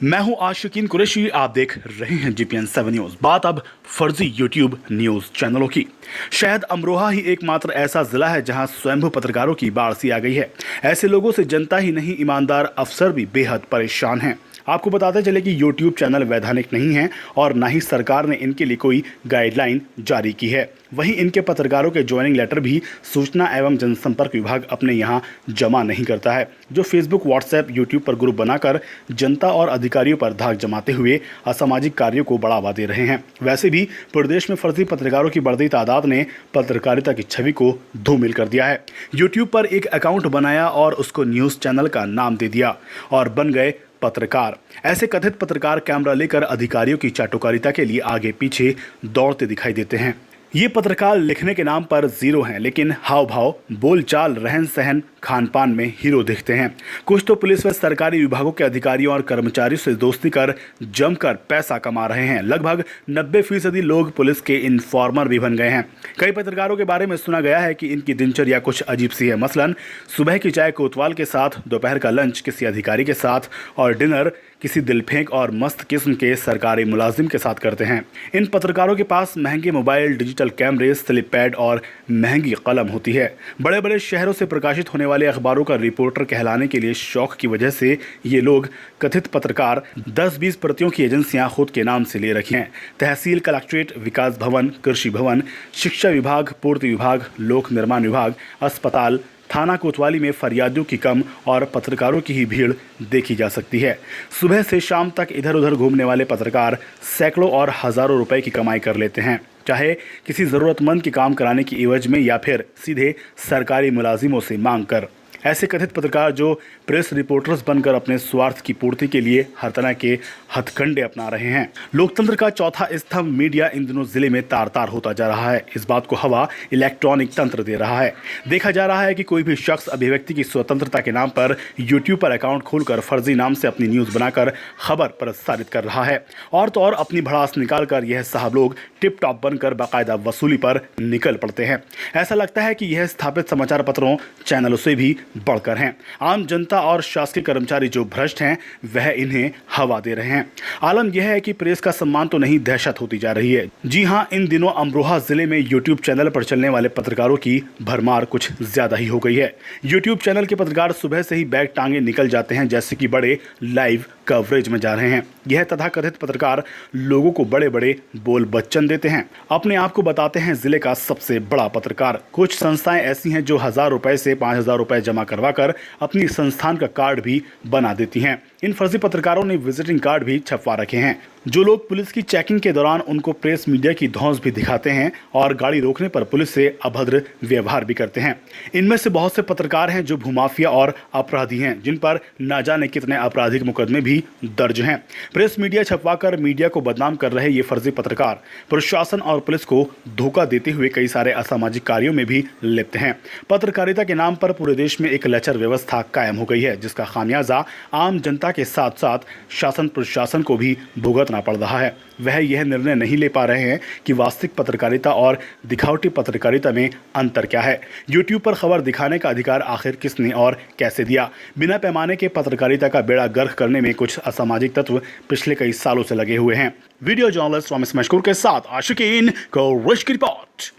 मैं हूं आशिकीन कुरैशी, आप देख रहे हैं जीपीएन 7 न्यूज। बात अब फर्जी यूट्यूब न्यूज चैनलों की। शायद अमरोहा ही एकमात्र ऐसा जिला है जहां स्वयंभू पत्रकारों की बाढ़ सी आ गई है। ऐसे लोगों से जनता ही नहीं, ईमानदार अफसर भी बेहद परेशान हैं। आपको बताते चले कि यूट्यूब चैनल वैधानिक नहीं है और ना ही सरकार ने इनके लिए कोई गाइडलाइन जारी की है। वहीं इनके पत्रकारों के ज्वाइनिंग लेटर भी सूचना एवं जनसंपर्क विभाग अपने यहाँ जमा नहीं करता है, जो फेसबुक, व्हाट्सएप, यूट्यूब पर ग्रुप बनाकर जनता और अधिकारियों पर धाक जमाते हुए असामाजिक कार्यों को बढ़ावा दे रहे हैं। वैसे भी प्रदेश में फर्जी पत्रकारों की बढ़ती तादाद ने पत्रकारिता की छवि को धूमिल कर दिया है। यूट्यूब पर एक अकाउंट बनाया और उसको न्यूज़ चैनल का नाम दे दिया और बन गए पत्रकार। ऐसे कथित पत्रकार कैमरा लेकर अधिकारियों की चाटुकारिता के लिए आगे पीछे दौड़ते दिखाई देते हैं। ये पत्रकार लिखने के नाम पर जीरो हैं, लेकिन हाव भाव, बोलचाल, रहन सहन, खान पान में हीरो दिखते हैं। कुछ तो पुलिस व सरकारी विभागों के अधिकारियों और कर्मचारियों से दोस्ती कर जमकर पैसा कमा रहे हैं। लगभग 90% लोग पुलिस के इन्फॉर्मर भी बन गए हैं। कई पत्रकारों के बारे में सुना गया है कि इनकी दिनचर्या कुछ अजीब सी है। मसलन सुबह की चाय कोतवाल के साथ, दोपहर का लंच किसी अधिकारी के साथ और डिनर किसी दिलफेंक और मस्त किस्म के सरकारी मुलाजिम के साथ करते हैं। इन पत्रकारों के पास महंगे मोबाइल, डिजिटल कैमरे, स्लिप पैड और महंगी कलम होती है। बड़े बड़े शहरों से प्रकाशित होने वाले अखबारों का रिपोर्टर कहलाने के लिए शौक की वजह से ये लोग कथित पत्रकार 10-20 प्रतियों की एजेंसियां खुद के नाम से ले रखी हैं। तहसील, कलेक्ट्रेट, विकास भवन, कृषि भवन, शिक्षा विभाग, पूर्ति विभाग, लोक निर्माण विभाग, अस्पताल, थाना कोतवाली में फरियादियों की कम और पत्रकारों की ही भीड़ देखी जा सकती है। सुबह से शाम तक इधर उधर घूमने वाले पत्रकार सैकड़ों और हजारों रुपए की कमाई कर लेते हैं, चाहे किसी ज़रूरतमंद के काम कराने की एवज में या फिर सीधे सरकारी मुलाजिमों से मांग कर। ऐसे कथित पत्रकार जो प्रेस रिपोर्टर्स बनकर अपने स्वार्थ की पूर्ति के लिए हर तरह के हथकंडे अपना रहे हैं। लोकतंत्र का चौथा स्तंभ मीडिया इन दिनों जिले में तार तार होता जा रहा है। इस बात को हवा इलेक्ट्रॉनिक तंत्र दे रहा है। देखा जा रहा है कि कोई भी शख्स अभिव्यक्ति की स्वतंत्रता के नाम पर यूट्यूब पर अकाउंट खोलकर फर्जी नाम से अपनी न्यूज़ बनाकर खबर प्रसारित कर रहा है। और तो और अपनी भड़ास निकाल कर यह साहब लोग टिप टॉप बनकर बाकायदा वसूली पर निकल पड़ते हैं। ऐसा लगता है कि यह स्थापित समाचार पत्रों, चैनलों से भी बढ़कर हैं। आम जनता और शासकीय कर्मचारी जो भ्रष्ट हैं वह इन्हें हवा दे रहे हैं। आलम यह है कि प्रेस का सम्मान तो नहीं, दहशत होती जा रही है। जी हां, इन दिनों अमरोहा जिले में यूट्यूब चैनल पर चलने वाले पत्रकारों की भरमार कुछ ज्यादा ही हो गई है। यूट्यूब चैनल के पत्रकार सुबह से ही बैग टांगे निकल जाते हैं, जैसे कि बड़े लाइव कवरेज में जा रहे हैं। यह तथाकथित पत्रकार लोगों को बड़े बड़े बोल बच्चन देते हैं, अपने आप को बताते हैं जिले का सबसे बड़ा पत्रकार। कुछ संस्थाएं ऐसी हैं जो 1000 रुपए से 5000 रुपए जमा करवाकर अपनी संस्थान का कार्ड भी बना देती हैं। इन फर्जी पत्रकारों ने विजिटिंग कार्ड भी छपवा रखे हैं। जो लोग पुलिस की चेकिंग के दौरान उनको प्रेस मीडिया की धौंस भी दिखाते हैं और गाड़ी रोकने पर पुलिस से अभद्र व्यवहार भी करते हैं। इनमें से बहुत से पत्रकार हैं जो भूमाफिया और अपराधी हैं, जिन पर न जाने कितने आपराधिक मुकदमे भी दर्ज हैं। प्रेस मीडिया छपवाकर मीडिया को बदनाम कर रहे ये फर्जी पत्रकार प्रशासन और पुलिस को धोखा देते हुए कई सारे असामाजिक कार्यों में भी लिप्त हैं। पत्रकारिता के नाम पर पूरे देश में एक लचर व्यवस्था कायम हो गई है, जिसका खामियाजा आम जनता के साथ साथ शासन प्रशासन को भी भुगतना पड़ रहा है। वह यह निर्णय नहीं ले पा रहे हैं कि वास्तविक पत्रकारिता और दिखावटी पत्रकारिता में अंतर क्या है। यूट्यूब पर खबर दिखाने का अधिकार आखिर किसने और कैसे दिया। बिना पैमाने के पत्रकारिता का बेड़ा गर्क करने में कुछ असामाजिक तत्व पिछले कई सालों से लगे हुए हैं। वीडियो जर्नलिस्ट रमेश मशकूर के साथ आशिकीन कुरैशी की रिपोर्ट।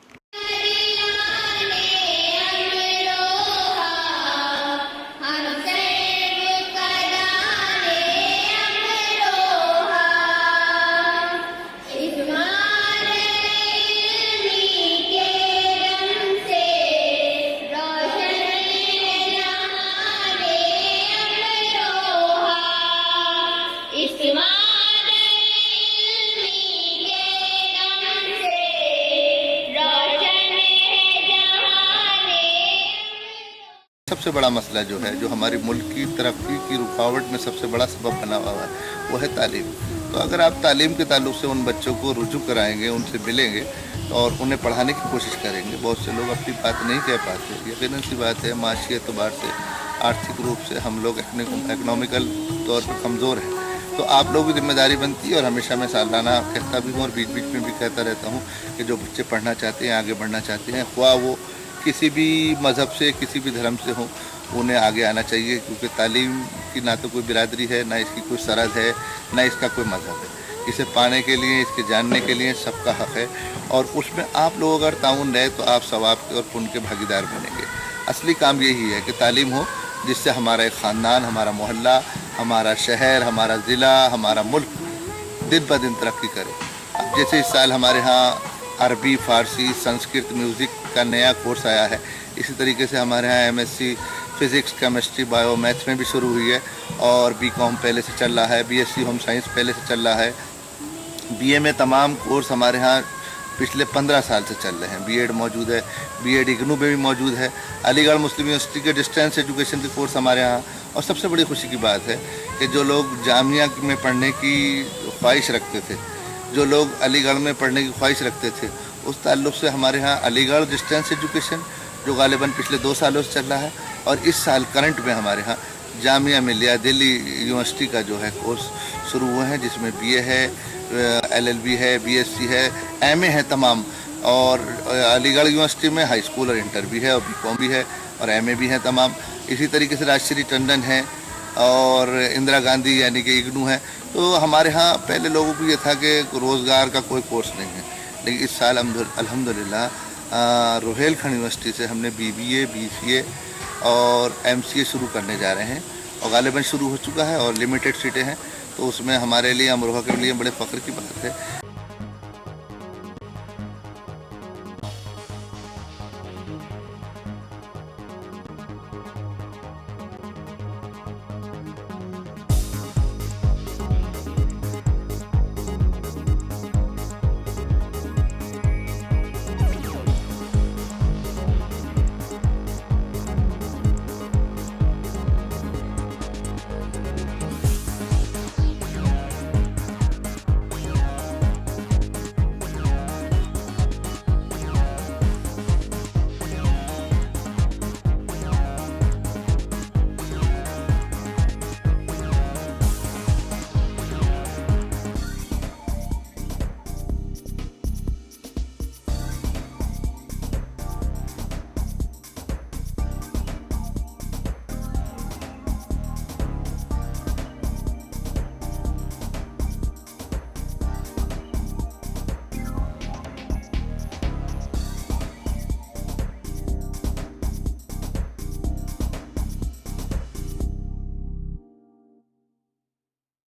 सबसे बड़ा मसला जो है, जो हमारी मुल्क की तरक्की की रुकावट में सबसे बड़ा सबब बना हुआ है, वो है तालीम। तो अगर आप तालीम के ताल्लुक से उन बच्चों को रुजू कराएंगे, उनसे मिलेंगे और उन्हें पढ़ाने की कोशिश करेंगे, बहुत से लोग अपनी बात नहीं कह पाते। यकीनन सी बात है, माशी एतबार से, आर्थिक रूप से हम लोग इकनॉमिकल तौर पर कमज़ोर हैं। तो आप लोगों की जिम्मेदारी बनती है, और हमेशा मैं सालाना कहता भी हूँ और बीच बीच में भी कहता रहता हूँ कि जो बच्चे पढ़ना चाहते हैं, आगे बढ़ना चाहते हैं, ख्वाह वो किसी भी मज़हब से, किसी भी धर्म से हो, उन्हें आगे आना चाहिए, क्योंकि तालीम इसकी ना तो कोई बिरादरी है, ना इसकी कोई सरहद है, ना इसका कोई मज़हब है। इसे पाने के लिए, इसके जानने के लिए सबका हक़ है, और उसमें आप लोग अगर ताउन रहे तो आप सवाब के और पुण्य के भागीदार बनेंगे। असली काम यही है कि तालीम हो, जिससे हमारा एक ख़ानदान, हमारा मोहल्ला, हमारा शहर, हमारा ज़िला, हमारा मुल्क दिन ब दिन तरक्की करे। अब जैसे इस साल हमारे यहाँ अरबी, फ़ारसी, संस्कृत, म्यूज़िक का नया कोर्स आया है, इसी तरीके से हमारे यहाँ MSc physics, chemistry, bio, maths में भी शुरू हुई है, और BCom पहले से चल रहा है, BSc होम साइंस पहले से चल रहा है, BA में तमाम कोर्स हमारे यहाँ पिछले 15 साल से चल रहे हैं। B.Ed मौजूद है, B.Ed इग्नू में भी मौजूद है, अलीगढ़ मुस्लिम यूनिवर्सिटी के डिस्टेंस एजुकेशन के कोर्स हमारे यहाँ। और सबसे बड़ी खुशी की बात है कि जो लोग जामिया में पढ़ने की ख्वाहिश रखते थे, जो लोग अलीगढ़ में पढ़ने की ख्वाहिश रखते थे, उस ताल्लुक़ से हमारे यहाँ अलीगढ़ डिस्टेंस एजुकेशन जो गालिबन पिछले 2 सालों से चल रहा है, और इस साल करंट में हमारे यहाँ जामिया मिलिया दिल्ली यूनिवर्सिटी का जो है कोर्स शुरू हुए हैं, जिसमें BA है, LLB है, BSc है, MA है तमाम, और अलीगढ़ यूनिवर्सिटी में हाई स्कूल और इंटर भी है, और BCom भी है, और MA भी हैं तमाम। इसी तरीके से राजश्री टंडन है, और इंदिरा गांधी यानी कि इग्नू है। तो हमारे यहाँ पहले लोगों को ये था कि रोज़गार का कोई कोर्स नहीं है, लेकिन इस साल अल्हम्दुलिल्लाह रोहेलखंड यूनिवर्सिटी से हमने BBA, BCA और MCA शुरू करने जा रहे हैं, और गालिबन शुरू हो चुका है, और लिमिटेड सीटें हैं। तो उसमें हमारे लिए, अमरोहा के लिए बड़े फ़ख्र की बात है।